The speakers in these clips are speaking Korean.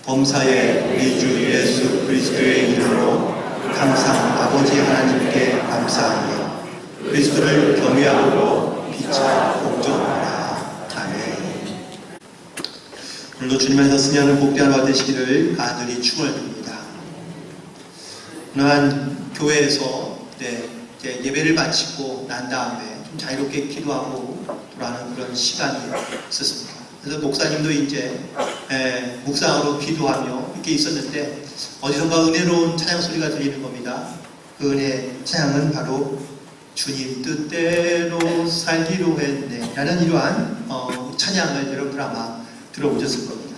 범사의 우리 주 예수 그리스도의 이름으로 항상 아버지 하나님께 감사하며 그리스도를 경외하고 피차 복종하라. 아멘. 오늘도 주님께서 승리하는 복된 하루가 되시기를 간절히 축원드립니다. 오늘 교회에서 이제 예배를 마치고 난 다음에 좀 자유롭게 기도하고 돌아가는 그런 시간이 있었습니다. 그래서 목사님도 이제 묵상으로 기도하며 이렇게 있었는데 어디선가 은혜로운 찬양 소리가 들리는 겁니다. 그 은혜 찬양은 바로 주님 뜻대로 살기로 했네 라는 이러한 찬양을 여러분들 아마 들어보셨을 겁니다.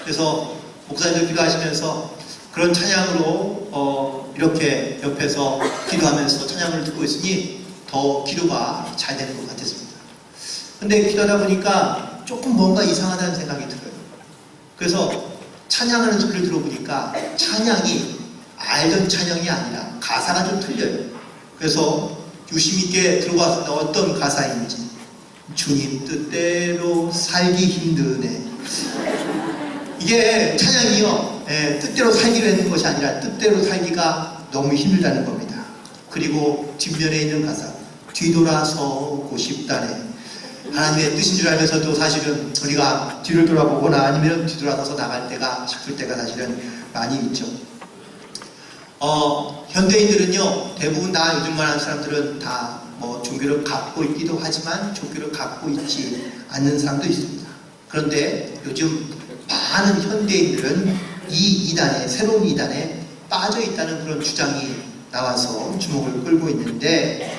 그래서 목사님들 기도하시면서 그런 찬양으로 이렇게 옆에서 기도하면서 찬양을 듣고 있으니 더 기도가 잘 되는 것 같았습니다. 근데 기도하다 보니까 조금 뭔가 이상하다는 생각이 들어요. 그래서 찬양하는 소리를 들어보니까 찬양이 알던 찬양이 아니라 가사가 좀 틀려요. 그래서 유심 있게 들어봤습니다. 어떤 가사인지. 주님 뜻대로 살기 힘드네. 이게 찬양이요, 뜻대로 살기로 했는 것이 아니라 뜻대로 살기가 너무 힘들다는 겁니다. 그리고 뒷면에 있는 가사, 뒤돌아서고 싶다네. 하나님의 뜻인 줄 알면서도 사실은 우리가 뒤를 돌아보거나 아니면 뒤돌아서서 나갈 때가 싶을 때가 사실은 많이 있죠. 현대인들은요, 대부분 다 요즘 말하는 사람들은 다 종교를 갖고 있기도 하지만 종교를 갖고 있지 않는 사람도 있습니다. 그런데 요즘 많은 현대인들은 이 이단에, 새로운 이단에 빠져 있다는 그런 주장이 나와서 주목을 끌고 있는데,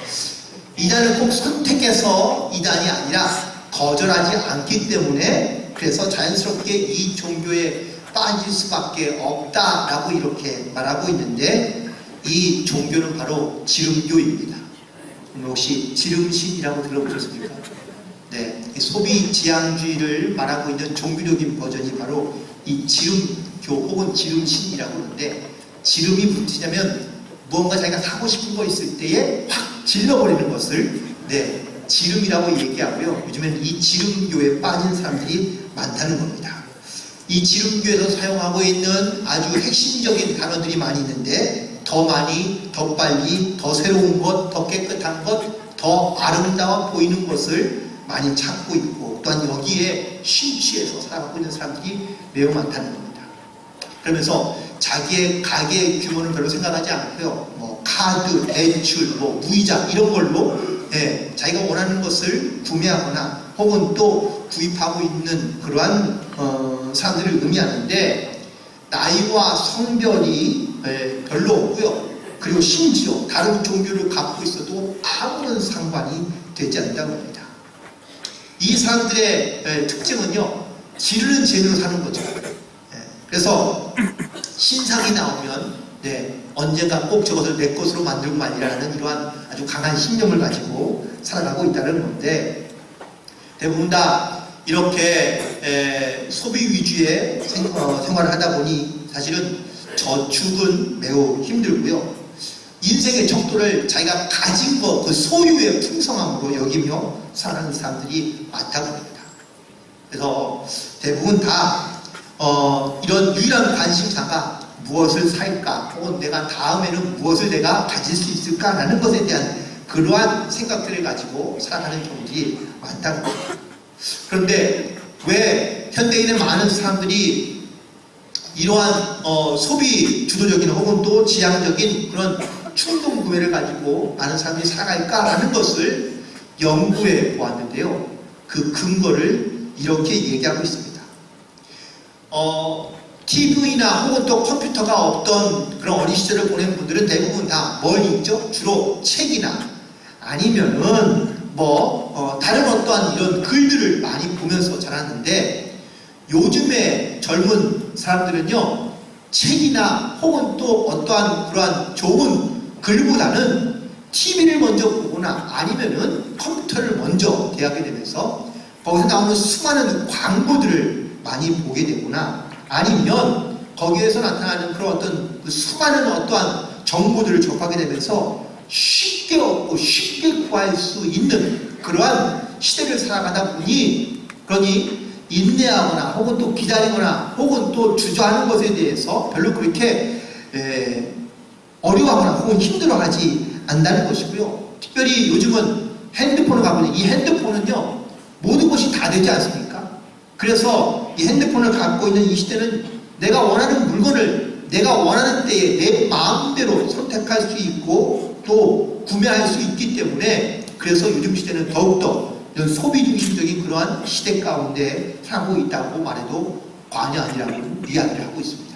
이단을 꼭 선택해서 이단이 아니라 거절하지 않기 때문에 그래서 자연스럽게 이 종교에 빠질 수밖에 없다라고 이렇게 말하고 있는데, 이 종교는 바로 지름교입니다. 혹시 지름신이라고 들어보셨습니까? 네, 소비지향주의를 말하고 있는 종교적인 버전이 바로 이 지름교 혹은 지름신이라고 하는데, 지름이 붙이냐면 무언가 자기가 사고 싶은 거 있을 때에 확 질러버리는 것을 지름이라고 얘기하고요. 요즘엔 이 지름교에 빠진 사람들이 많다는 겁니다. 이 지름교에서 사용하고 있는 아주 핵심적인 단어들이 많이 있는데, 더 많이, 더 빨리, 더 새로운 것, 더 깨끗한 것, 더 아름다워 보이는 것을 많이 찾고 있고, 또한 여기에 심취해서 살아가고 있는 사람들이 매우 많다는 겁니다. 그러면서 자기의 가계의 규모는 별로 생각하지 않고요, 카드, 대출, 무이자 이런 걸로 자기가 원하는 것을 구매하거나 혹은 또 구입하고 있는 그러한 사람들을 의미하는데, 나이와 성별이 별로 없고요. 그리고 심지어 다른 종교를 갖고 있어도 아무런 상관이 되지 않는다고 합니다. 이 사람들의 특징은요, 지르는 재능으로 사는 거죠. 그래서 신상이 나오면 언젠가 꼭 저것을 내 것으로 만들고 말이라는 이러한 아주 강한 신념을 가지고 살아가고 있다는 건데, 대부분 다 이렇게 소비 위주의 생활을 하다 보니 사실은 저축은 매우 힘들고요. 인생의 척도를 자기가 가진 것, 그 소유의 풍성함으로 여기며 살아가는 사람들이 많다고 합니다. 그래서 대부분 다 이런 유일한 관심사가 무엇을 살까, 혹은 내가 다음에는 무엇을 내가 가질 수 있을까라는 것에 대한 그러한 생각들을 가지고 살아가는 경우들이 많다고 합니다. 그런데 왜 현대인의 많은 사람들이 이러한 소비 주도적인 혹은 또 지향적인 그런 충동 구매를 가지고 많은 사람들이 살아갈까라는 것을 연구해 보았는데요, 그 근거를 이렇게 얘기하고 있습니다. TV나 혹은 또 컴퓨터가 없던 그런 어린 시절을 보낸 분들은 대부분 다 뭘 읽죠? 주로 책이나 아니면은 다른 어떠한 이런 글들을 많이 보면서 자랐는데, 요즘의 젊은 사람들은요, 책이나 혹은 또 어떠한 그러한 좋은 글보다는 TV를 먼저 보거나 아니면은 컴퓨터를 먼저 대하게 되면서 거기서 나오는 수많은 광고들을 많이 보게 되거나, 아니면 거기에서 나타나는 그런 어떤 수많은 어떠한 정보들을 접하게 되면서 쉽게 얻고 쉽게 구할 수 있는 그러한 시대를 살아가다 보니, 그러니 인내하거나 혹은 또 기다리거나 혹은 또 주저하는 것에 대해서 별로 그렇게 어려워하거나 혹은 힘들어하지 않는다는 것이고요. 특별히 요즘은 핸드폰을 갖고 있는 이 핸드폰은요, 모든 것이 다 되지 않습니까? 그래서 이 핸드폰을 갖고 있는 이 시대는 내가 원하는 물건을 내가 원하는 때에 내 마음대로 선택할 수 있고 또 구매할 수 있기 때문에, 그래서 요즘 시대는 더욱더 이런 소비 중심적인 그러한 시대 가운데 살고 있다고 말해도 과언이 아니라고 이야기를 하고 있습니다.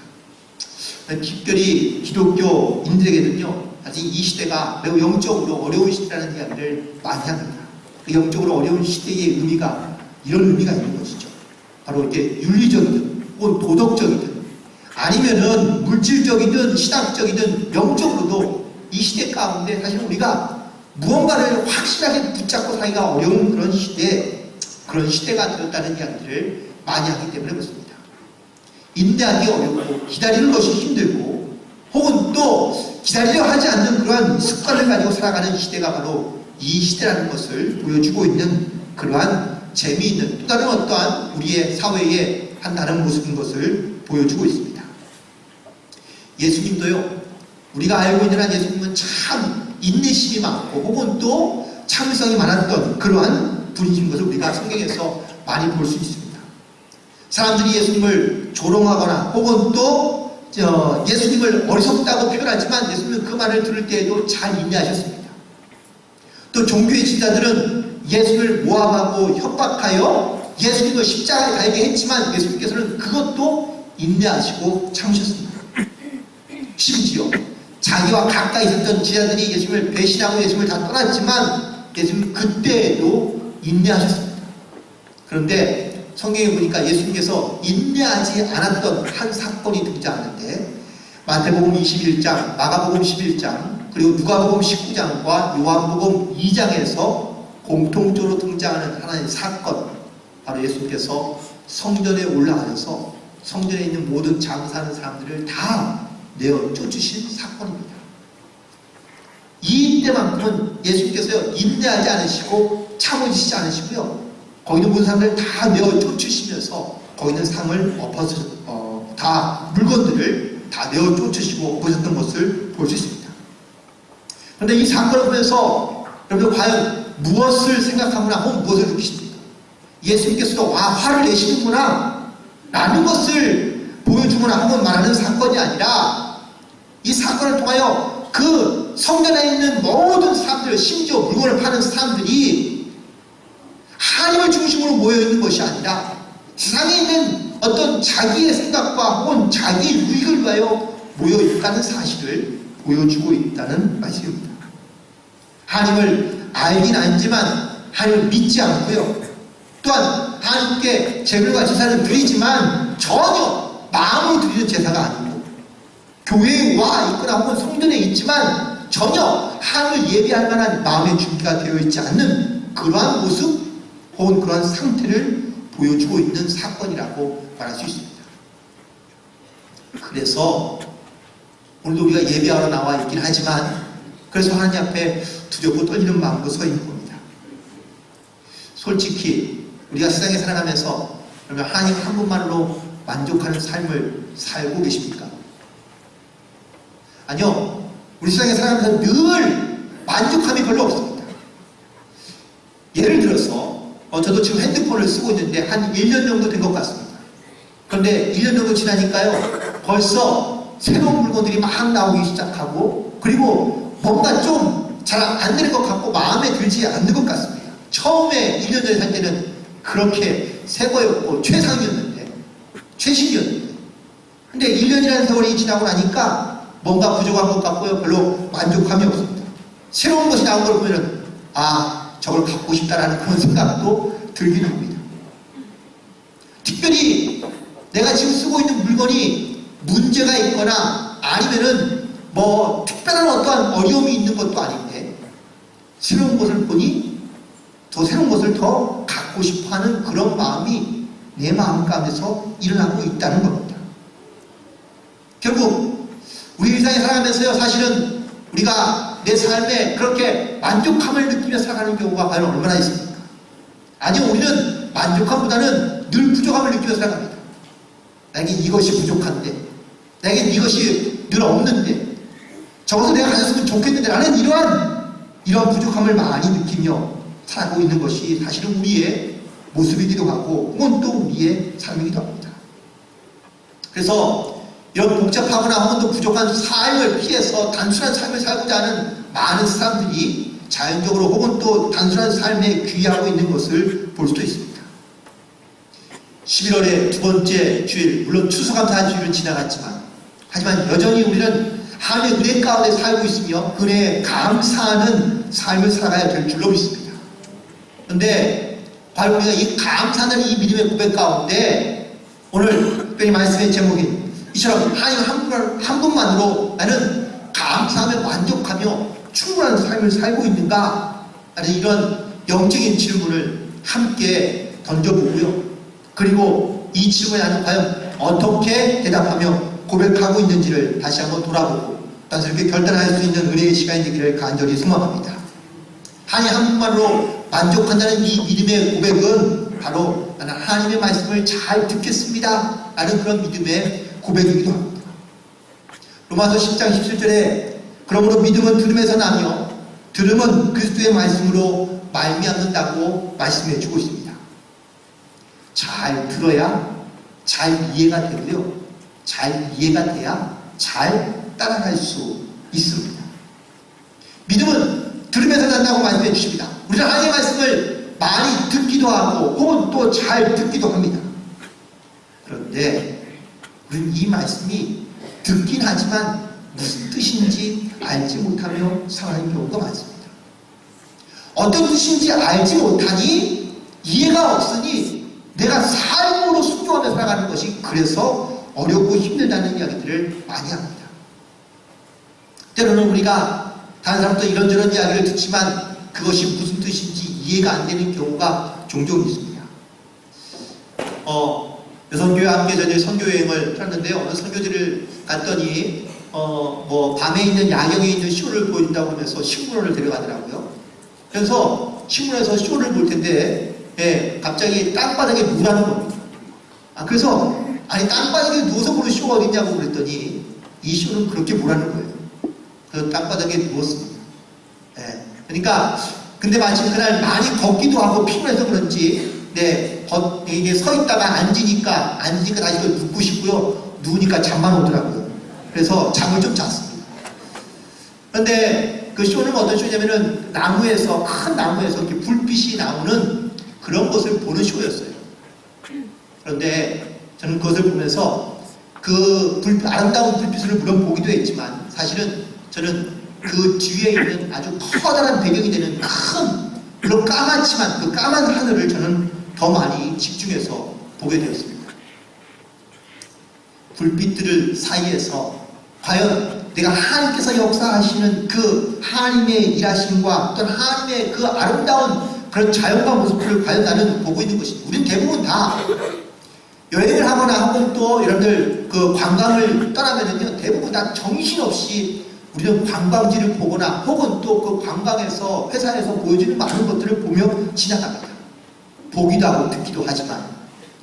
특별히 기독교인들에게는요, 사실 이 시대가 매우 영적으로 어려운 시대라는 이야기를 많이 합니다. 그 영적으로 어려운 시대의 의미가 이런 의미가 있는 것이죠. 바로 이제 윤리적이든 혹은 도덕적이든 아니면은 물질적이든 신학적이든 영적으로도 이 시대 가운데 사실 우리가 무언가를 확실하게 붙잡고 살기가 어려운 그런 시대가 되었다는 이야기들을 많이 하기 때문에 그렇습니다. 인내하기 어렵고 기다리는 것이 힘들고 혹은 또 기다리려 하지 않는 그러한 습관을 가지고 살아가는 시대가 바로 이 시대라는 것을 보여주고 있는 그러한 재미있는 또 다른 어떠한 우리의 사회의 한 다른 모습인 것을 보여주고 있습니다. 예수님도요, 우리가 알고 있는 한 예수님은 참 인내심이 많고 혹은 또 참을성이 많았던 그러한 분이신 것을 우리가 성경에서 많이 볼 수 있습니다. 사람들이 예수님을 조롱하거나 혹은 또 예수님을 어리석다고 표현하지만 예수님은 그 말을 들을 때에도 잘 인내하셨습니다. 또 종교의 지도자들은 예수님을 모함하고 협박하여 예수님을 십자가에 달게 했지만 예수님께서는 그것도 인내하시고 참으셨습니다. 심지어 자기와 가까이 있었던 지자들이 예수님을 배신하고 예수님을 다 떠났지만 예수님 그때에도 인내하셨습니다. 그런데 성경에 보니까 예수님께서 인내하지 않았던 한 사건이 등장하는데, 마태복음 21장, 마가복음 11장, 그리고 누가복음 19장과 요한복음 2장에서 공통적으로 등장하는 하나의 사건, 바로 예수님께서 성전에 올라가셔서 성전에 있는 모든 장사하는 사람들을 다 내어 쫓으신 사건입니다. 이때만큼은 예수님께서 인내하지 않으시고 참으시지 않으시고요, 거기 있는 모든 사람들을 다 내어 쫓으시면서 거기 있는 상을 다 물건들을 다 내어 쫓으시고 보셨던 것을 볼 수 있습니다. 그런데 이 사건을 보면서 여러분 과연 무엇을 생각하거나 혹은 무엇을 느끼십니까? 예수님께서도 화를 내시는구나 라는 것을 보여주거나 혹은 말하는 사건이 아니라, 이 사건을 통하여 그 성전에 있는 모든 사람들, 심지어 물건을 파는 사람들이 하나님을 중심으로 모여있는 것이 아니라 세상에 있는 어떤 자기의 생각과 혹은 자기의 유익을 위하여 모여있다는 사실을 보여주고 있다는 말씀입니다. 하나님을 알긴 알지만 하나님을 믿지 않고요, 또한 하나님께 제물과 제사를 드리지만 전혀 마음으로 드리는 제사가 아니고, 교회에 와 있거나 혹은 성전에 있지만 전혀 하나님을 예배할 만한 마음의 준비가 되어 있지 않는 그러한 모습 혹은 그러한 상태를 보여주고 있는 사건이라고 말할 수 있습니다. 그래서 오늘도 우리가 예배하러 나와 있긴 하지만, 그래서 하나님 앞에 두렵고 떨리는 마음으로 서 있는 겁니다. 솔직히 우리가 세상에 살아가면서 하나님 한 분만으로 만족하는 삶을 살고 계십니까? 아니요, 우리 세상에 살아가면서 늘 만족함이 별로 없습니다. 예를 들어서 저도 지금 핸드폰을 쓰고 있는데 한 1년 정도 된 것 같습니다. 그런데 1년 정도 지나니까요, 벌써 새로운 물건들이 막 나오기 시작하고, 그리고 뭔가 좀 잘 안 되는 것 같고 마음에 들지 않는 것 같습니다. 처음에 1년 전에 살 때는 그렇게 새 거였고 최상이었는데, 최신이었는데, 근데 1년이라는 세월이 지나고 나니까 뭔가 부족한 것 같고요, 별로 만족함이 없습니다. 새로운 것이 나온 걸 보면은 저걸 갖고 싶다라는 그런 생각도 들긴 합니다. 특별히 내가 지금 쓰고 있는 물건이 문제가 있거나 아니면은 뭐 특별한 어떠한 어려움이 있는 것도 아닌데, 새로운 것을 보니 더 새로운 것을 더 갖고 싶어하는 그런 마음이 내 마음 가운데서 일어나고 있다는 겁니다. 결국 우리 일상에 살아가면서요, 사실은 우리가 내 삶에 그렇게 만족함을 느끼며 살아가는 경우가 과연 얼마나 있습니까? 아니요, 우리는 만족함보다는 늘 부족함을 느끼며 살아갑니다. 나에게 이것이 부족한데, 나에게 이것이 늘 없는데, 적어도 내가 가졌으면 좋겠는데, 라는 이러한 부족함을 많이 느끼며 살아가고 있는 것이 사실은 우리의 모습이기도 하고, 혹은 또 우리의 삶이기도 합니다. 그래서 이런 복잡하거나 혹은 또 부족한 삶을 피해서 단순한 삶을 살고자 하는 많은 사람들이 자연적으로 혹은 또 단순한 삶에 귀하고 있는 것을 볼 수도 있습니다. 11월의 두 번째 주일, 물론 추수감사 주일은 지나갔지만, 하지만 여전히 우리는 하나님의 은혜 가운데 살고 있으며 은혜에 감사하는 삶을 살아가야 될 줄로 믿습니다. 그런데 바로 우리가 이 감사하는 이 믿음의 고백 가운데 오늘 특별히 말씀의 제목인 이처럼 하나님 한 분만으로 나는 감사하며 만족하며 충분한 삶을 살고 있는가? 라는 이런 영적인 질문을 함께 던져보고요. 그리고 이 질문에 나는 과연 어떻게 대답하며 고백하고 있는지를 다시 한번 돌아보고 단순하게 결단할 수 있는 은혜의 시간이 되기를 간절히 소망합니다. 하나님 한 분만으로 만족한다는 이 믿음의 고백은 바로 나는 하나님의 말씀을 잘 듣겠습니다 라는 그런 믿음의 고백이기도 합니다. 로마서 10장 17절에 그러므로 믿음은 들음에서 나며 들음은 그리스도의 말씀으로 말미암는다고 말씀해 주고 있습니다. 잘 들어야 잘 이해가 되고요. 잘 이해가 돼야 잘 따라갈 수 있습니다. 믿음은 들으면서 난다고 말씀해 주십니다. 우리는 하나님의 말씀을 많이 듣기도 하고 혹은 또 잘 듣기도 합니다. 그런데 우리는 이 말씀이 듣긴 하지만 무슨 뜻인지 알지 못하며 살아가는 경우가 많습니다. 어떤 뜻인지 알지 못하니 이해가 없으니 내가 삶으로 순종하며 살아가는 것이 그래서 어렵고 힘들다는 이야기들을 많이 합니다. 때로는 우리가 다른 사람도 이런저런 이야기를 듣지만 그것이 무슨 뜻인지 이해가 안 되는 경우가 종종 있습니다. 여성교회와 함께 전에 선교여행을 했는데요. 어느 선교지를 갔더니 밤에 있는 야경에 있는 쇼를 보여준다고 하면서 식물원을 데려가더라고요. 그래서 식물원에서 쇼를 볼 텐데 갑자기 땅바닥에 누라는 겁니다. 그래서 아니 땅바닥에 누워서 보는 쇼가 어딨냐고 그랬더니 이 쇼는 그렇게 보라는 거예요. 그 땅바닥에 누웠습니다. 그러니까 근데 마침 그날 많이 걷기도 하고 피곤해서 그런지 이게 서 있다가 앉으니까 다시 또 눕고 싶고요. 누우니까 잠만 오더라고요. 그래서 잠을 좀 잤습니다. 그런데 그 쇼는 어떤 쇼냐면은 큰 나무에서 이렇게 불빛이 나오는 그런 것을 보는 쇼였어요. 그런데 저는 그것을 보면서 아름다운 불빛을 물론 보기도 했지만 사실은 저는 그 뒤에 있는 아주 커다란 배경이 되는 물론 까맣지만 그 까만 하늘을 저는 더 많이 집중해서 보게 되었습니다. 불빛들 사이에서 과연 내가 하나님께서 역사하시는 그 하나님의 일하심과 또는 하나님의 그 아름다운 그런 자연과 모습들을 과연 나는 보고 있는 것인지. 우리는 대부분 다 여행을 하거나 혹은 또 여러분들 그 관광을 떠나면은요 대부분 다 정신없이 우리는 관광지를 보거나 혹은 또 그 관광에서 회사에서 보여주는 많은 것들을 보며 지나갑니다. 보기도 하고 듣기도 하지만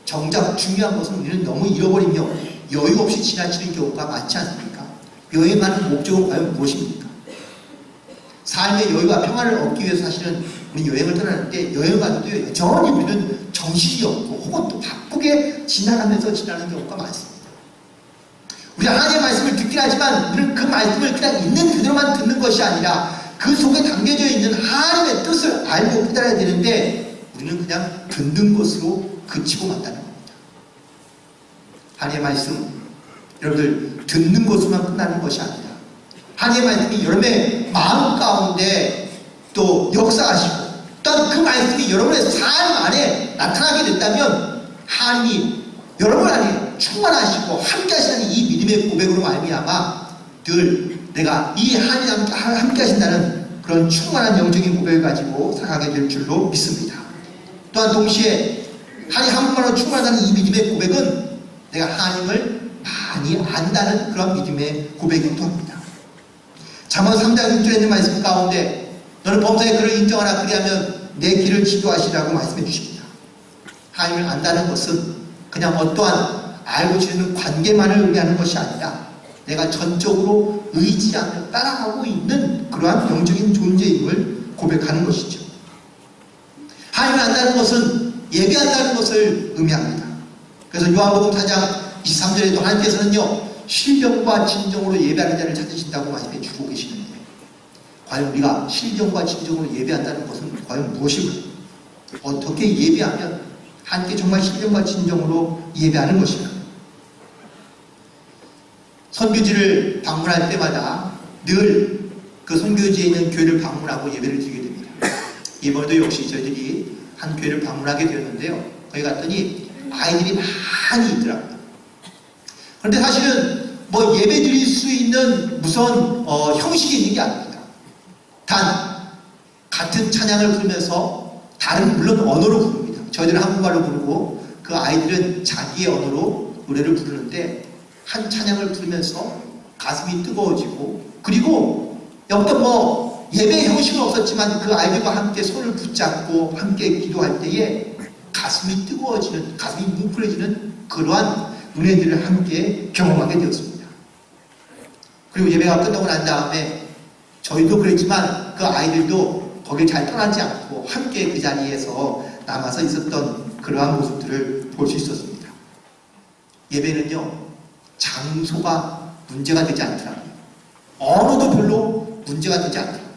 정작 중요한 것은 우리는 너무 잃어버리며 여유 없이 지나치는 경우가 많지 않습니까? 여행하는 목적은 과연 무엇입니까? 삶의 여유와 평안을 얻기 위해서 사실은 우리 여행을 떠나는데 여행 가서도 여전히 우리는 정신이 없고 혹은 또 바쁘게 지나가면서 지나는 경우가 많습니다. 우리가 하나님의 말씀을 듣긴 하지만 우리는 그 말씀을 그냥 있는 그대로만 듣는 것이 아니라 그 속에 담겨져 있는 하나님의 뜻을 알고 깨달아야 되는데 우리는 그냥 듣는 것으로 그치고 만다는 겁니다. 하나님의 말씀, 여러분들 듣는 것으로만 끝나는 것이 아니라 하나님의 말씀이 여러분의 마음 가운데 또 역사하시고 또한 그 말씀이 여러분의 삶 안에 나타나게 된다면 하나님이 여러분 안에 충만하시고 함께 하시는 이 믿음의 고백으로 말미암아 늘 내가 이 하나님 함께 하신다는 그런 충만한 영적인 고백을 가지고 살아가게 될 줄로 믿습니다. 또한 동시에 하나님 한 분만으로 충만하다는 이 믿음의 고백은 내가 하나님을 많이 안다는 그런 믿음의 고백이기도 합니다. 잠언 3장 6절에 있는 말씀 가운데 너는 범사의 그를 인정하라 그리하면 내 길을 지도하시라고 말씀해 주십니다. 하나님을 안다는 것은 그냥 어떠한 알고 지내는 관계만을 의미하는 것이 아니라 내가 전적으로 의지하며 따라가고 있는 그러한 영적인 존재임을 고백하는 것이죠. 하나님을 안다는 것은 예배한다는 것을 의미합니다. 그래서 요한복음 4장 23절에도 하나님께서는요, 신령과 진정으로 예배하는 자를 찾으신다고 말씀해 주고 계시는데, 과연 우리가 신령과 진정으로 예배한다는 것은 과연 무엇일까요? 어떻게 예배하면 하나님께 정말 신령과 진정으로 예배하는 것일까요? 선교지를 방문할 때마다 늘 그 선교지에 있는 교회를 방문하고 예배를 드리게 됩니다. 이번에도 역시 저희들이 한 교회를 방문하게 되었는데요. 거기 갔더니 아이들이 많이 있더라고요. 그런데 사실은 뭐 예배 드릴 수 있는 무슨 형식이 있는 게 아닙니다. 단 같은 찬양을 부르면서 다른 물론 언어로 부릅니다. 저희들은 한국말로 부르고 그 아이들은 자기의 언어로 노래를 부르는데 한 찬양을 부르면서 가슴이 뜨거워지고, 그리고 어떤 뭐 예배 형식은 없었지만 그 아이들과 함께 손을 붙잡고 함께 기도할 때에 가슴이 뜨거워지는, 가슴이 뭉클해지는 그러한 은혜들을 함께 경험하게 되었습니다. 그리고 예배가 끝나고 난 다음에 저희도 그랬지만 그 아이들도 거길 잘 떠나지 않고 함께 그 자리에서 남아서 있었던 그러한 모습들을 볼 수 있었습니다. 예배는요, 장소가 문제가 되지 않더라고요. 언어도 별로 문제가 되지 않더라고요.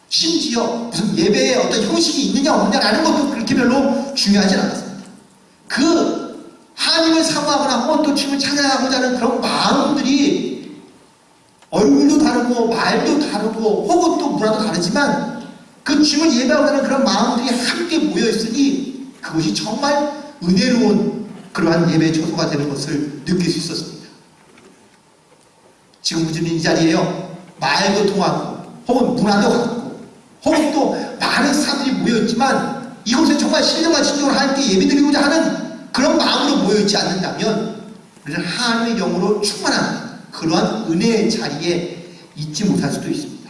심지어 무슨 예배에 어떤 형식이 있느냐 없느냐라는 것도 그렇게 별로 중요하지 않았습니다. 그 하나님을 사모하거나 혹은 또 주님을 찬양하고자 하는 그런 마음들이 얼굴도 다르고 말도 다르고 혹은 또 문화도 다르지만 그 주님을 예배하고자 하는 그런 마음들이 함께 모여있으니 그것이 정말 은혜로운 그러한 예배의 처소가 되는 것을 느낄 수 있었습니다. 지금 우리는 이 자리에요, 말도 통하고 혹은 문화도 같고 혹은 또 많은 사람들이 모여있지만 이곳에 정말 신령과 진정으로 하나님께 예배드리고자 하는 그런 마음으로 모여있지 않는다면 우리는 하나님의 영으로 충만한 그러한 은혜의 자리에 있지 못할 수도 있습니다.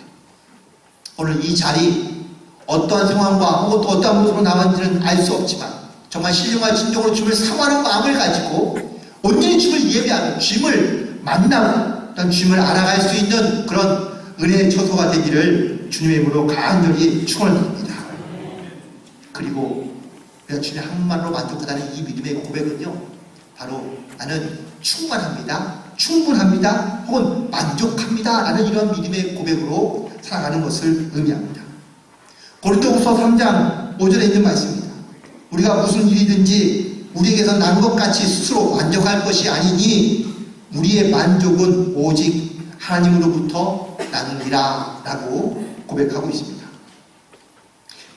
오늘 이 자리 어떠한 상황과 혹은 또 어떠한 모습으로 나왔는지는 알 수 없지만 정말 신령과 진정으로 주님을 사모하는 마음을 가지고 온전히 주님을 예배하며 주님을 만나고 주님을 알아갈 수 있는 그런 은혜의 처소가 되기를 주님의 이름으로 간절히 축원드립니다. 그리고 우리가 주님의 한 말로 만족하다는 이 믿음의 고백은요, 바로 나는 충만합니다, 충분합니다, 혹은 만족합니다 라는 이런 믿음의 고백으로 살아가는 것을 의미합니다. 고린도후서 3장 5절에 있는 말씀입니다. 우리가 무슨 일이든지 우리에게서 난 것 같이 스스로 만족할 것이 아니니 우리의 만족은 오직 하나님으로부터 나느니라 라고 고백하고 있습니다.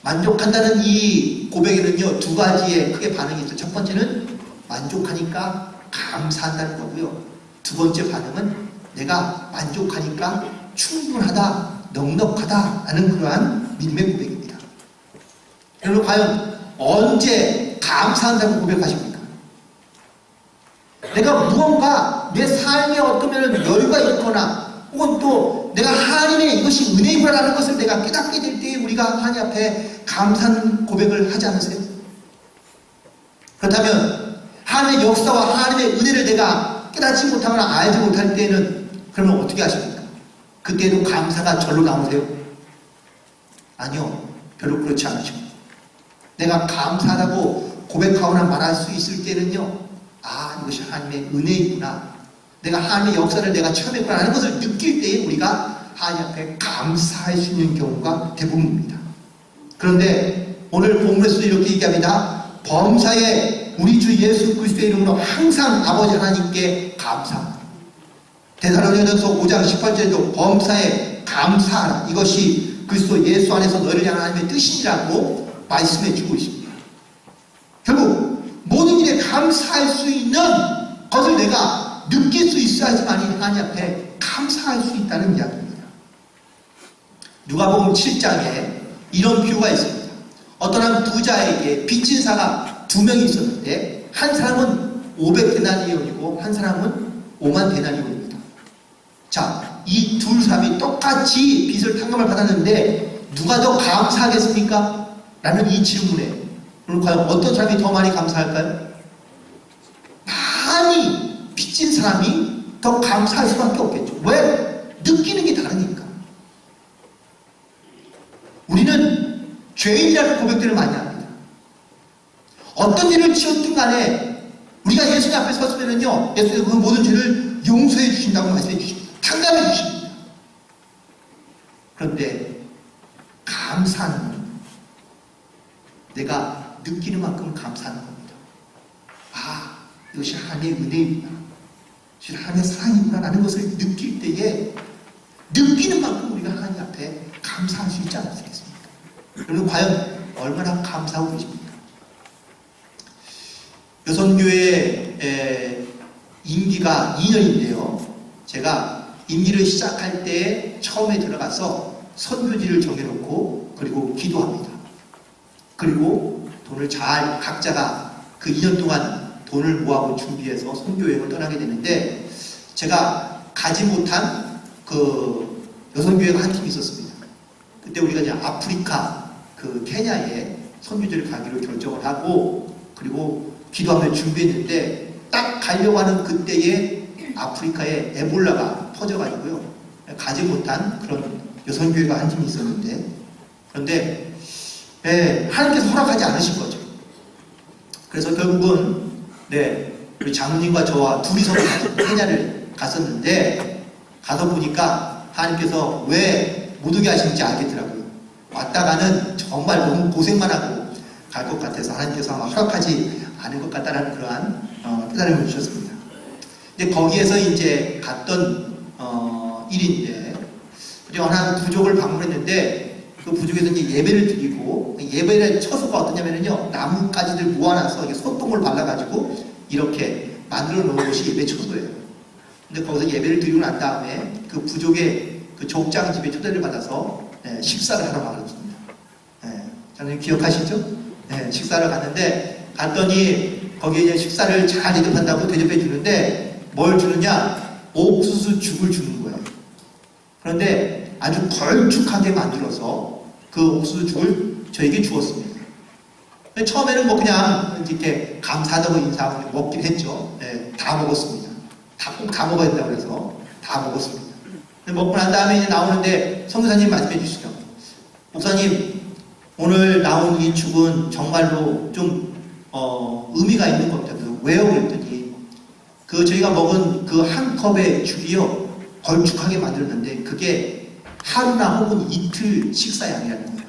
만족한다는 이 고백에는요, 두 가지의 크게 반응이 있죠. 첫 번째는 만족하니까 감사한다는 거고요. 두 번째 반응은 내가 만족하니까 충분하다, 넉넉하다 라는 그러한 믿음의 고백입니다. 여러분 과연 언제 감사한다고 고백하십니까? 내가 무언가 내 삶에 어떤 면은 여유가 있거나 혹은 또 내가 하나님의 이것이 은혜이구나라는 것을 내가 깨닫게 될 때에 우리가 하나님 앞에 감사한 고백을 하지 않으세요? 그렇다면 하나님의 역사와 하나님의 은혜를 내가 깨닫지 못하거나 알지 못할 때에는 그러면 어떻게 하십니까? 그때도 감사가 절로 나오세요? 아니요, 별로 그렇지 않으죠. 내가 감사하다고 고백하거나 말할 수 있을 때는요, 이것이 하나님의 은혜이구나, 내가 하나님의 역사를 내가 체험했구나 하는 것을 느낄 때에 우리가 하나님 앞에 감사할 수 있는 경우가 대부분입니다. 그런데 오늘 본문에서도 이렇게 얘기합니다. 범사에 우리 주 예수 그리스도의 이름으로 항상 아버지 하나님께 감사합니다. 데살로니가전서 5장 18절에도 범사에 감사하라, 이것이 그리스도 예수 안에서 너희를 향한 하나님의 뜻이라고 말씀해 주고 있습니다. 결국 모든 일에 감사할 수 있는 것을 내가 느낄 수 있어야지만이 하나님 앞에 감사할 수 있다는 이야기입니다. 누가복음 7장에 이런 비유가 있습니다. 어떤 한 부자에게 빚진 사가 두 명이 있었는데 한 사람은 500데나리온이고 한 사람은 5만 데나리온입니다. 자, 이 두 사람이 똑같이 빚을 탕감을 받았는데 누가 더 감사하겠습니까? 라는 이 질문에 그럼 과연 어떤 사람이 더 많이 감사할까요? 많이 빚진 사람이 더 감사할 수밖에 없겠죠. 왜? 느끼는 게 다르니까. 우리는 죄인이라는 고백들을 많이 합니다. 어떤 일을 지었든 간에 우리가 예수님 앞에 섰으면요, 예수님 그 모든 죄를 용서해 주신다고 말씀해 주십니다. 탕감해 주십니다. 그런데 감사는 내가 느끼는 만큼 감사하는 겁니다. 아, 이것이 하나님의 은혜입니다. 이것이 하나님의 사랑이구나 라는 것을 느낄 때에 느끼는 만큼 우리가 하나님 앞에 감사할 수 있지 않겠습니까? 여러분 과연 얼마나 감사하고 계십니까? 여선교회 임기가 2년인데요. 제가 임기를 시작할 때 처음에 들어가서 선교지를 정해놓고 그리고 기도합니다. 그리고 돈을 잘 각자가 그 2년 동안 돈을 모아고 준비해서 선교여행을 떠나게 되는데 제가 가지 못한 그 여선교회가 한 팀이 있었습니다. 그때 우리가 이제 아프리카 그 케냐에 선교지를 가기로 결정을 하고 그리고 기도하며 준비했는데 딱 가려고 하는 그때에 아프리카에 에볼라가 퍼져가지고요. 가지 못한 그런 여선교회가 한 팀이 있었는데 그런데 하나님께서 허락하지 않으신 거죠. 그래서 결국은 우리 장로님과 저와 둘이서 케냐를 갔었는데 가서 보니까 하나님께서 왜 못 오게 하시는지 알겠더라고요. 왔다가는 정말 너무 고생만 하고 갈 것 같아서 하나님께서 아마 허락하지 않을 것 같다는 그러한 깨달음을 주셨습니다. 근데 거기에서 이제 갔던 일인데 하나 부족을 방문했는데 그 부족에서 이제 예배를 드리고 예배의 처소가 어떠냐면요 나뭇가지들 모아놔서 이게 소똥을 발라가지고 이렇게 만들어 놓은 곳이 예배 처소예요. 근데 거기서 예배를 드리고 난 다음에 그 부족의 그 족장 집에 초대를 받아서 식사를 하러 가셨습니다. 저는 기억하시죠? 식사를 갔는데 갔더니 거기에 이제 식사를 잘 대접한다고 대접해 주는데 뭘 주느냐? 옥수수 죽을 주는 거예요. 그런데 아주 걸쭉하게 만들어서 그 옥수수 죽을 저에게 주었습니다. 처음에는 뭐 그냥 이렇게 감사하다고 인사하고 먹긴 했죠. 다 먹었습니다. 꼭 다 먹어야 된다고 해서 다 먹었습니다. 먹고 난 다음에 이제 나오는데 선교사님 말씀해 주시죠. 목사님, 오늘 나온 이 죽은 정말로 좀 의미가 있는 겁니다. 왜요? 그랬더니 그 저희가 먹은 그 한 컵의 죽이요 걸쭉하게 만들었는데 그게 하루나 혹은 이틀 식사양이라는 거예요.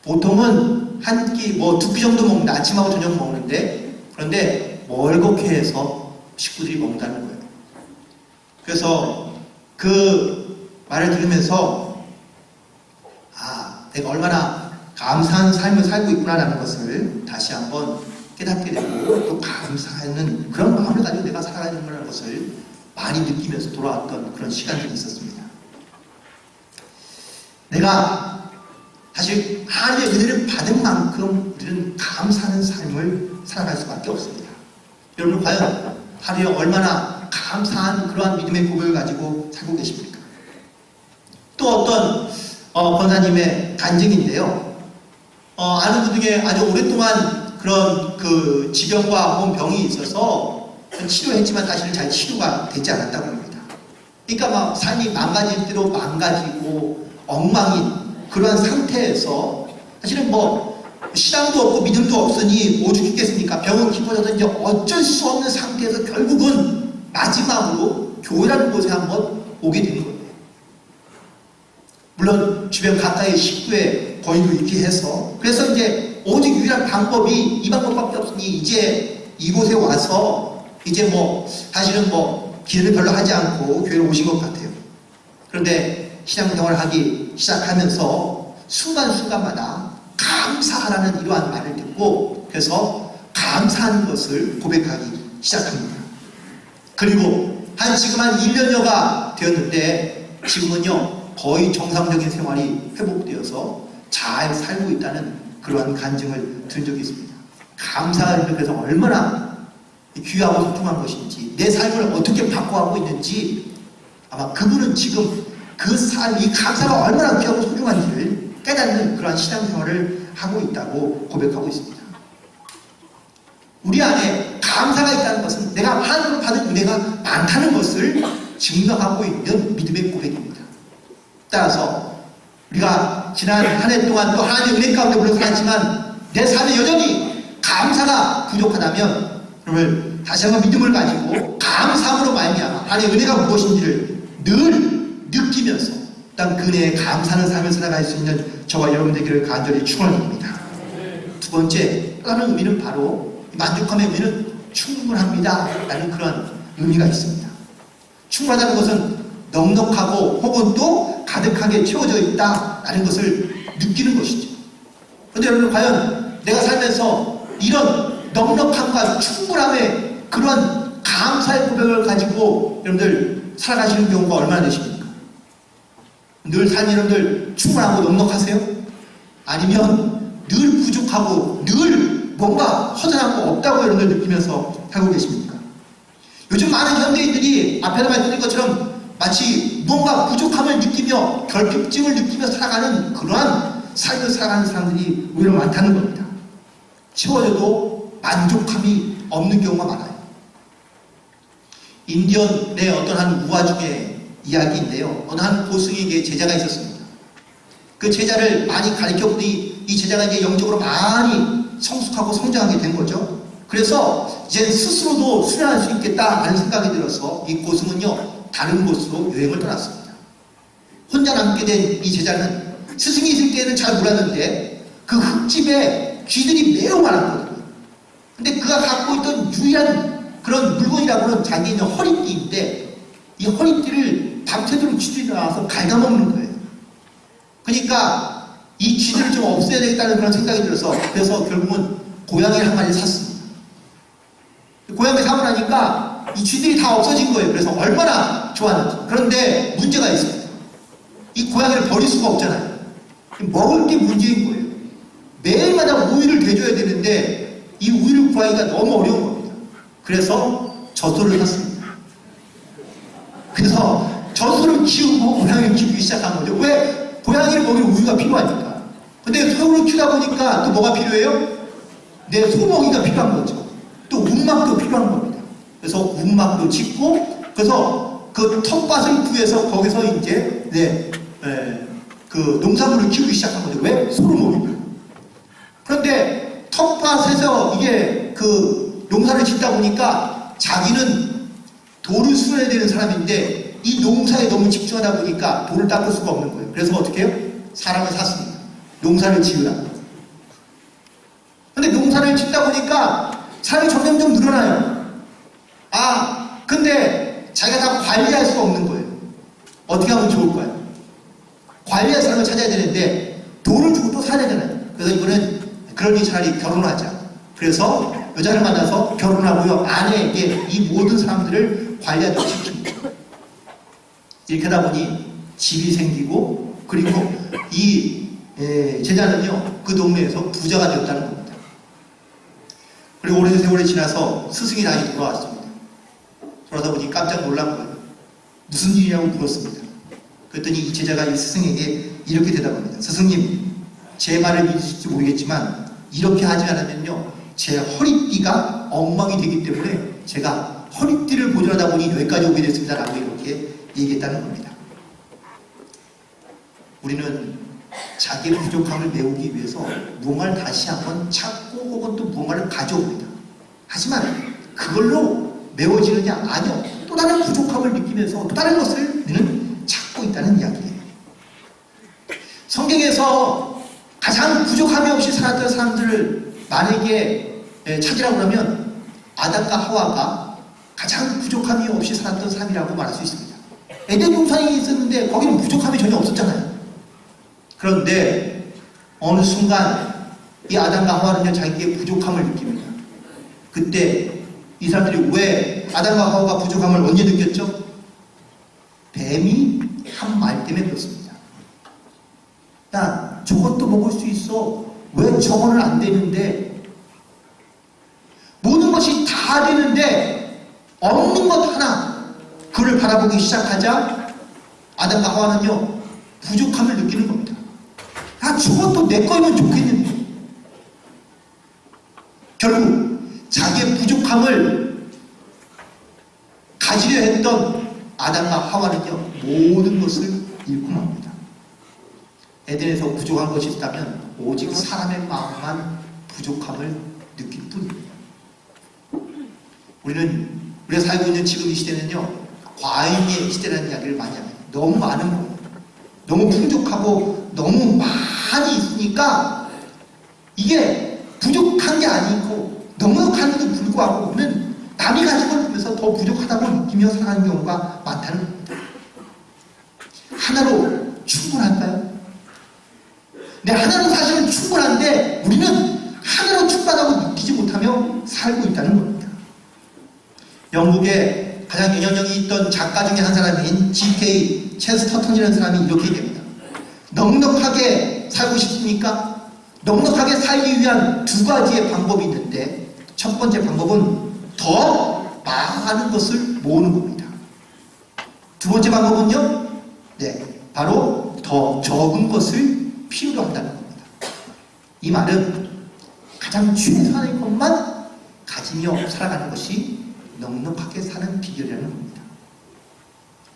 보통은 한 끼, 뭐 두 끼 정도 먹는데 아침하고 저녁 먹는데 그런데 멀겋게 해서 식구들이 먹는다는 거예요. 그래서 그 말을 들으면서 내가 얼마나 감사한 삶을 살고 있구나라는 것을 다시 한번 깨닫게 되고 또 감사하는 그런 마음을 가지고 내가 살아가야 된다는 것을 많이 느끼면서 돌아왔던 그런 시간들이 있었습니다. 내가 사실 하나님의 은혜를 받은 만큼 우리는 감사하는 삶을 살아갈 수밖에 없습니다. 여러분 과연 하루에 얼마나 감사한 그러한 믿음의 고백을 가지고 살고 계십니까? 또 어떤 권사님의 간증인데요. 아는 분 중에 아주 오랫동안 그런 그 지병과 혹은 병이 있어서 치료했지만 사실은 잘 치료가 되지 않았다고 합니다. 그러니까 막 삶이 망가질 대로 망가지고 엉망인 그러한 상태에서 사실은 뭐 신앙도 없고 믿음도 없으니 오죽 있겠습니까? 병은 깊어져서 이제 어쩔 수 없는 상태에서 결국은 마지막으로 교회라는 곳에 한번 오게 되는 거예요. 물론 주변 가까이 식구의 권위도 있게 해서 그래서 이제 오직 유일한 방법이 이 방법밖에 없으니 이제 이곳에 와서 이제 뭐 사실은 뭐 기도를 별로 하지 않고 교회로 오신 것 같아요. 그런데 신앙생활을 하기 시작하면서 순간순간마다 감사하라는 이러한 말을 듣고 그래서 감사하는 것을 고백하기 시작합니다. 그리고 지금 한 1년여가 되었는데 지금은요 거의 정상적인 생활이 회복되어서 잘 살고 있다는 그러한 간증을 들은 적이 있습니다. 감사를 그래서 얼마나 귀하고 소중한 것인지 내 삶을 어떻게 바꿔가고 있는지 아마 그분은 지금 그 삶, 이 감사가 얼마나 귀하고 소중한지를 깨닫는 그러한 신앙생활을 하고 있다고 고백하고 있습니다. 우리 안에 감사가 있다는 것은 내가 하나님으로 받은 은혜가 많다는 것을 증명하고 있는 믿음의 고백입니다. 따라서 우리가 지난 한 해 동안 또 하나님의 은혜 가운데 물러 살았지만 내 삶에 여전히 감사가 부족하다면 여러분 다시 한번 믿음을 가지고 감사함으로 말미암아 하나님의 은혜가 무엇인지를 늘 느끼면서 그 은혜에 감사하는 삶을 살아갈 수 있는 저와 여러분 되기를 간절히 축원합니다. 두 번째 다른 의미는 바로 만족함의 의미는 충분합니다 라는 그런 의미가 있습니다. 충분하다는 것은 넉넉하고 혹은 또 가득하게 채워져 있다 라는 것을 느끼는 것이죠. 그런데 여러분 과연 내가 살면서 이런 넉넉함과 충분함의 그런 감사의 고백을 가지고 여러분들 살아가시는 경우가 얼마나 되십니까? 늘 삶이 여러분들 충분하고 넉넉하세요? 아니면 늘 부족하고 늘 뭔가 허전한 거 없다고 여러분들 느끼면서 살고 계십니까? 요즘 많은 현대인들이 앞에서 말씀드린 것처럼 마치 뭔가 부족함을 느끼며 결핍증을 느끼며 살아가는 그러한 삶을 살아가는 사람들이 오히려 많다는 겁니다. 채워져도 만족함이 없는 경우가 많아요. 인디언의 어떤 한 우화 중에 이야기인데요. 어느 한 고승에게 제자가 있었습니다. 그 제자를 많이 가르쳐보니 이 제자가 이제 영적으로 많이 성숙하고 성장하게 된 거죠. 그래서 이제 스스로도 수련할 수 있겠다라는 생각이 들어서 이 고승은요 다른 곳으로 여행을 떠났습니다. 혼자 남게 된 이 제자는 스승이 있을 때는 잘 몰랐는데 그 흙집에 쥐들이 매우 많았거든요. 근데 그가 갖고 있던 유일한 그런 물건이라고는 자기는 허리띠인데 이 허리띠를 밤새도록 쥐들이 나와서 갉아먹는 거예요. 그러니까 이 쥐들을 좀 없애야 되겠다는 그런 생각이 들어서 그래서 결국은 고양이를 한 마리 샀습니다. 고양이 사고 나니까 이 쥐들이 다 없어진 거예요. 그래서 얼마나 좋았는지. 그런데 문제가 있습니다. 이 고양이를 버릴 수가 없잖아요. 먹을 게 문제인 거예요. 매일마다 우유를 대줘야 되는데 이 우유를 구하기가 너무 어려운 겁니다. 그래서 젖소를 샀습니다. 그래서 젖소를 키우고 고양이를 키우기 시작한 거죠. 왜? 고양이를 먹일 우유가 필요하니까. 근데 소를 키우다 보니까 또 뭐가 필요해요? 내 소먹이가 필요한 거죠. 또 움막도 필요한 겁니다. 그래서 움막도 짓고 그래서 그 텃밭을 구해서 거기서 이제 그 농산물을 키우기 시작한 거죠. 왜? 소를 먹이고요. 그런데 텃밭에서 이게 그 농사를 짓다 보니까 자기는 돌을 수련해야 되는 사람인데 이 농사에 너무 집중하다 보니까 돌을 닦을 수가 없는 거예요. 그래서 어떻게 해요? 사람을 샀습니다. 농사를 지으라. 근데 농사를 짓다 보니까 사람이 점점점 늘어나요. 근데 자기가 다 관리할 수가 없는 거예요. 어떻게 하면 좋을까요? 관리할 사람을 찾아야 되는데 돈을 주고 또 사야 되잖아요. 그래서 이번엔 그러니 차라리 결혼하자. 그래서 여자를 만나서 결혼하고요. 아내에게 이 모든 사람들을 관리하도록 시킵니다. 이렇게 하다 보니 집이 생기고 그리고 이 제자는요 그 동네에서 부자가 되었다는 겁니다. 그리고 오랜 세월이 지나서 스승이 다시 돌아왔습니다. 그러다 보니 깜짝 놀란 거예요. 무슨 일이냐고 물었습니다. 그랬더니 이 제자가 이 스승에게 이렇게 대답합니다. 스승님, 제 말을 믿으실지 모르겠지만 이렇게 하지 않으면요 제 허리띠가 엉망이 되기 때문에 제가 허리띠를 보존하다 보니 여기까지 오게 됐습니다 라고 이렇게 얘기했다는 겁니다. 우리는 자기의 부족함을 메우기 위해서 무언가를 다시 한번 찾고 혹은 또 무언가를 가져옵니다. 하지만 그걸로 메워지느냐? 아니요. 또 다른 부족함을 느끼면서 또 다른 것을 우리는 찾고 있다는 이야기예요. 성경에서 가장 부족함이 없이 살았던 사람들을 만약에 찾으라고 하면 아담과 하와가 가장 부족함이 없이 살았던 사람이라고 말할 수 있습니다. 에덴 동산이 있었는데 거기는 부족함이 전혀 없었잖아요. 그런데 어느 순간 이 아담과 하와는요 자기의 부족함을 느낍니다. 그때 이 사람들이 왜 아담과 하와가 부족함을 언제 느꼈죠? 뱀이 한 말 때문에 그렇습니다. 야, 저것도 먹을 수 있어. 왜 저거는 안 되는데? 모든 것이 다 되는데 없는 것 하나 그를 바라보기 시작하자 아담과 하와는요 부족함을 느끼는 겁니다. 아, 저것도 내 거면 좋겠는데. 결국 자기의 부족함을 가지려 했던 아담과 하와는요, 모든 것을 잃고 맙니다. 에덴에서 부족한 것이 있다면 오직 사람의 마음만 부족함을 느낄 뿐입니다. 우리가 살고 있는 지금 이 시대는요, 과잉의 시대라는 이야기를 많이 합니다. 너무 많은 거, 너무 풍족하고 너무 많이 있으니까 이게 부족한 게 아니고 넉넉한데도 불구하고 우리는 남이 가진 걸 보면서 더 부족하다고 느끼며 살아가는 경우가 많다는 겁니다. 하나로 충분할까요? 네, 하나로 사실은 충분한데 우리는 하나로 충분하다고 느끼지 못하며 살고 있다는 겁니다. 영국에 가장 영향력이 있던 작가 중에 한 사람인 G.K. 체스터턴이라는 사람이 이렇게 얘기합니다. 넉넉하게 살고 싶습니까? 넉넉하게 살기 위한 두 가지의 방법이 있는데, 첫 번째 방법은 더 많은 것을 모으는 겁니다. 두 번째 방법은요, 네, 바로 더 적은 것을 필요로 한다는 겁니다. 이 말은 가장 최소한의 것만 가지며 살아가는 것이 넉넉하게 사는 비결이라는 겁니다.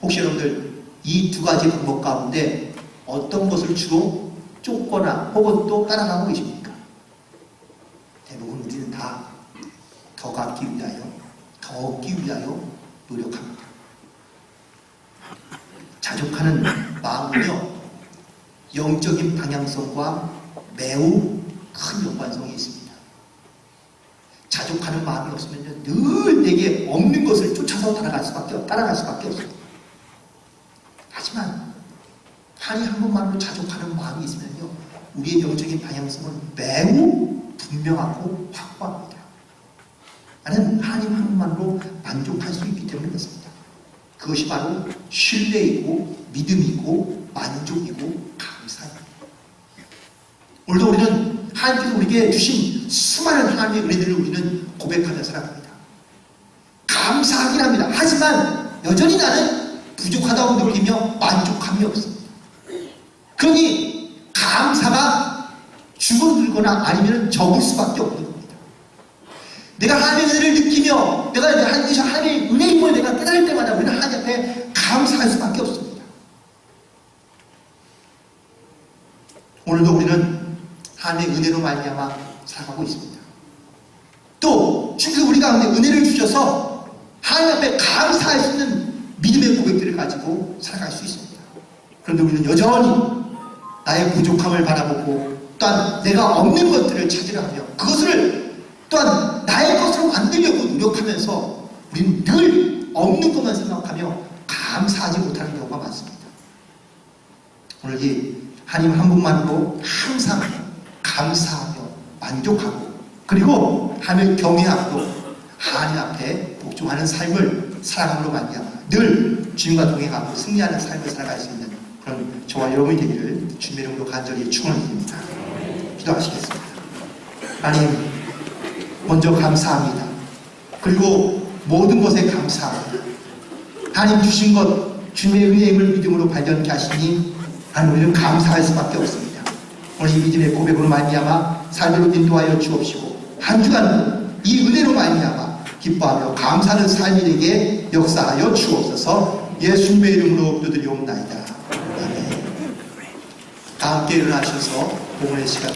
혹시 여러분들 이 두 가지 방법 가운데 어떤 것을 주로 쫓거나 혹은 또 따라가고 계십니까? 대부분 우리는 다 더 갖기 위하여, 더 얻기 위하여 노력합니다. 자족하는 마음은요, 영적인 방향성과 매우 큰 연관성이 있습니다. 자족하는 마음이 없으면 늘 내게 없는 것을 쫓아서 따라갈 수밖에 없습니다. 하지만 하나님 한 번만으로 자족하는 마음이 있으면요, 우리의 영적인 방향성은 매우 분명하고 확고합니다. 나는 하나님 한 번만으로 만족할 수 있기 때문에 그렇습니다. 그것이 바로 신뢰이고 믿음이고 만족이고 감사입니다. 오늘도 우리는 하나님께서 우리에게 주신 수많은 하나님의 은혜들을 우리는 고백하며 살아갑니다. 감사하긴 합니다. 하지만 여전히 나는 부족하다고 느끼며 만족함이 없습니다. 그러니 감사가 줄어들거나 아니면 적을 수밖에 없는 겁니다. 내가 하나님의 은혜를 느끼며 내가 하나님의 은혜임을 내가 깨달을 때마다 우리는 하나님 앞에 감사할 수밖에 없습니다. 오늘도 우리는 하나님의 은혜로 말미암아 살아가고 있습니다. 또 주께서 우리 가운데 은혜를 주셔서 하나님 앞에 감사할 수 있는 믿음의 고백들을 가지고 살아갈 수 있습니다. 그런데 우리는 여전히 나의 부족함을 바라보고 또한 내가 없는 것들을 찾으려 하며 그것을 또한 나의 것으로 만들려고 노력하면서 우리는 늘 없는 것만 생각하며 감사하지 못하는 경우가 많습니다. 오늘 이 하나님 한 분만으로 항상 감사하며 만족하고 그리고 하나님을 경외하고 하나님 앞에 복종하는 삶을 살아감으로 말미암아 늘 주님과 동행하고 승리하는 삶을 살아갈 수 있는 그런 저와 여러분이 되기를 주님의 이름으로 간절히 축원드립니다. 기도하시겠습니다. 하나님, 먼저 감사합니다. 그리고 모든 것에 감사합니다. 하나님 주신 것 주님의 은혜임을 믿음으로 발견케 하시니 하나님 우리는 감사할 수밖에 없습니다. 오늘 이 믿음의 고백으로 말미암아 삶으로 인도하여 주옵시고 한 주간도 이 은혜로 말미암아 기뻐하며 감사하는 삶이 되게 역사하여 주옵소서. 예수님의 이름으로 기도드리옵나이다. 아멘. 다 함께 일어나셔서 복음의 시간